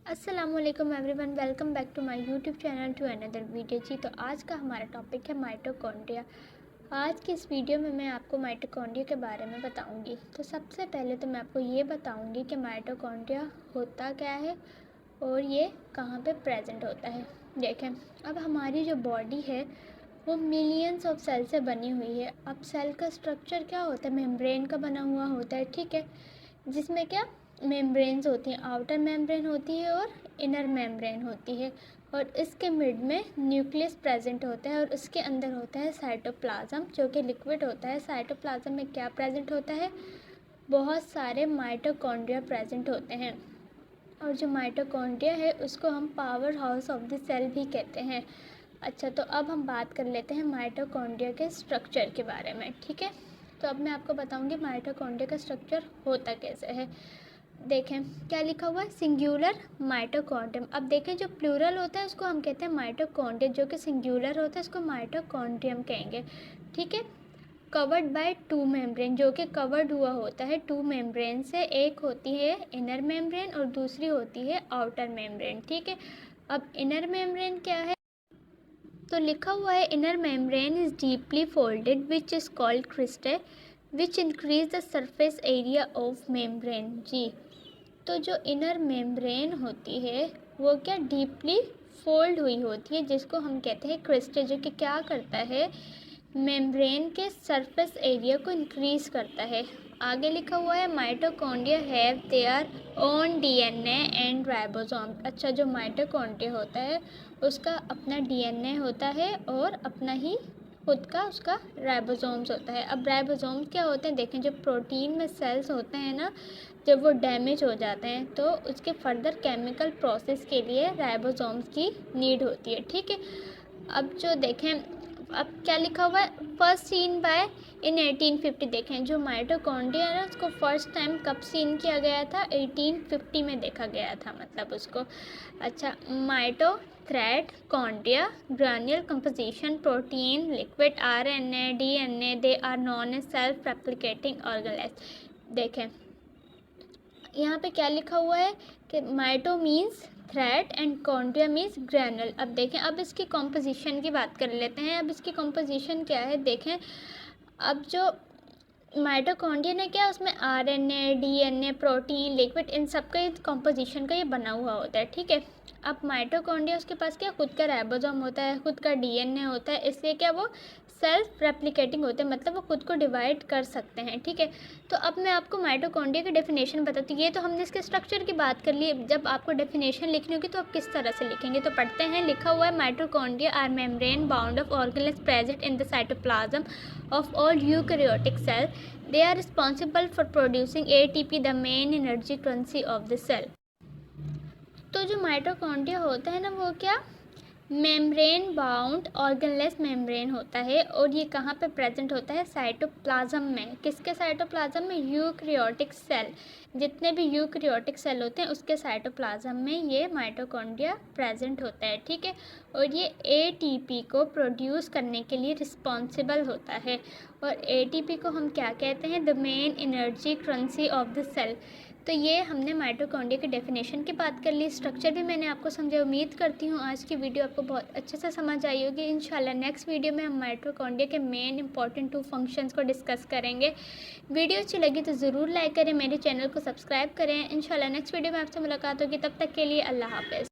अस्सलामुअलैकुम everyone, welcome back to my YouTube channel to another video. जी तो आज का हमारा टॉपिक है माइटोकॉन्ड्रिया। आज की इस वीडियो में मैं आपको माइटोकॉन्ड्रिया के बारे में बताऊंगी। तो सबसे पहले तो मैं आपको ये बताऊंगी कि माइटोकॉन्ड्रिया होता क्या है और ये कहाँ पे प्रेजेंट होता है। देखें, अब हमारी जो बॉडी है वो मिलियंस ऑफ सेल से बनी हुई है। अब सेल का स्ट्रक्चर क्या होता है, मेम्ब्रेन का बना हुआ होता है, ठीक है, जिसमें क्या मेम्ब्रेन्स होती हैं, आउटर मेम्ब्रेन होती है और इनर मेम्ब्रेन होती है। और इसके मिड में न्यूक्लियस प्रेजेंट होता है और उसके अंदर होता है साइटोप्लाज्म, जो कि लिक्विड होता है। साइटोप्लाज्म में क्या प्रेजेंट होता है, बहुत सारे माइटोकॉन्ड्रिया प्रेजेंट होते हैं। और जो माइटोकॉन्ड्रिया है उसको हम powerhouse of the cell भी कहते हैं। अच्छा, तो अब हम बात कर लेते हैं माइटोकॉन्ड्रिया के स्ट्रक्चर के बारे में, ठीक है। तो अब मैं आपको बताऊंगी माइटोकॉन्ड्रिया का स्ट्रक्चर होता कैसे है। देखें क्या लिखा हुआ है, सिंगुलर माइटोकॉन्ड्रियम। अब देखें, जो प्लूरल होता है उसको हम कहते हैं माइटोकॉन्ड्रिया, जो कि सिंगुलर होता है उसको माइटोकॉन्ड्रियम कहेंगे, ठीक है। कवर्ड बाय टू मेम्ब्रेन, जो कि कवर्ड हुआ होता है टू मेम्ब्रेन से। एक होती है इनर मेम्ब्रेन और दूसरी होती है आउटर मेम्ब्रेन, ठीक है। अब इनर मेम्ब्रेन क्या है, तो लिखा हुआ है inner membrane is deeply folded which is called cristae which increase the surface area of membrane. जी, तो जो इनर मेम्ब्रेन होती है वो क्या डीपली फोल्ड हुई होती है, जिसको हम कहते हैं क्रिस्टे, जो कि क्या करता है, मेम्ब्रेन के सरफेस एरिया को इंक्रीज करता है। आगे लिखा हुआ है mitochondria have their own DNA and ribosome. अच्छा, जो माइटोकॉन्ड्रिया होता है उसका अपना डीएनए होता है और अपना ही खुद का उसका राइबोसोम्स होता है। अब राइबोसोम्स क्या होते हैं, देखें, जो प्रोटीन में सेल्स होते हैं ना, जब वो डैमेज हो जाते हैं तो उसके फर्दर केमिकल प्रोसेस के लिए राइबोसोम्स की नीड होती है, ठीक है। अब जो देखें, अब क्या लिखा हुआ है, फर्स्ट सीन बाय इन 1850। देखें, जो माइटोकॉन्ड्रिया है ना उसको फर्स्ट टाइम कब सीन किया गया था, 1850 में देखा गया था, मतलब उसको। अच्छा, mito thread chondria granular composition protein liquid RNA DNA they are known as self replicating organelles. देखें यहाँ पे क्या लिखा हुआ है कि mito means thread and chondria means granule. अब देखें, अब इसकी कॉम्पोजिशन की बात कर लेते हैं। अब इसकी कॉम्पोजिशन क्या है, देखें, अब जो माइटोकॉन्ड्रिया ने क्या, उसमें RNA DNA protein liquid in सब का कॉम्पोजिशन का ये बना हुआ होता है, ठीक है। अब माइटोकॉन्ड्रिया उसके पास क्या खुद का राइबोसोम होता है, खुद का डीएनए होता है, इसलिए क्या वो सेल्फ रेप्लिकेटिंग होते हैं, मतलब वो खुद को डिवाइड कर सकते हैं, ठीक है। तो अब मैं आपको माइटोकॉन्ड्रिया की डेफिनेशन बताती हूँ। ये तो हमने इसके स्ट्रक्चर की बात कर ली, जब आपको डेफिनेशन लिखनी होगी तो आप किस तरह से लिखेंगे, तो पढ़ते हैं। लिखा हुआ है mitochondria are membrane bound of organelles present in the cytoplasm of all eukaryotic cell. They are responsible for producing ATP, the main energy currency of the cell. तो जो माइटोकॉन्ड्रिया होता है ना वो क्या मेम्ब्रेन बाउंड ऑर्गेनलेस मेम्ब्रेन होता है। और ये कहाँ पे प्रेजेंट होता है, साइटोप्लाज्म में। किसके साइटोप्लाज्म में, यूकैरियोटिक सेल। जितने भी यूकैरियोटिक सेल होते हैं उसके साइटोप्लाज्म में ये माइटोकॉन्ड्रिया प्रेजेंट होता है, ठीक है। और ये एटीपी को प्रोड्यूस करने के लिए रिस्पॉन्सिबल होता है। और एटीपी को हम क्या कहते हैं, the main energy currency of the cell. तो ये हमने माइटोकॉन्ड्रिया के डेफिनेशन की बात कर ली, स्ट्रक्चर भी मैंने आपको समझा। उम्मीद करती हूँ आज की वीडियो आपको बहुत अच्छे से समझ आई होगी। इंशाल्लाह नेक्स्ट वीडियो में हम माइटोकॉन्ड्रिया के मेन इंपॉर्टेंट 2 फंक्शंस को डिस्कस करेंगे। वीडियो अच्छी लगी तो ज़रूर लाइक करें, मेरे चैनल को सब्सक्राइब करें। इंशाल्लाह नेक्स्ट वीडियो में आपसे मुलाकात होगी, तब तक के लिए अल्लाह हाफ़िज़।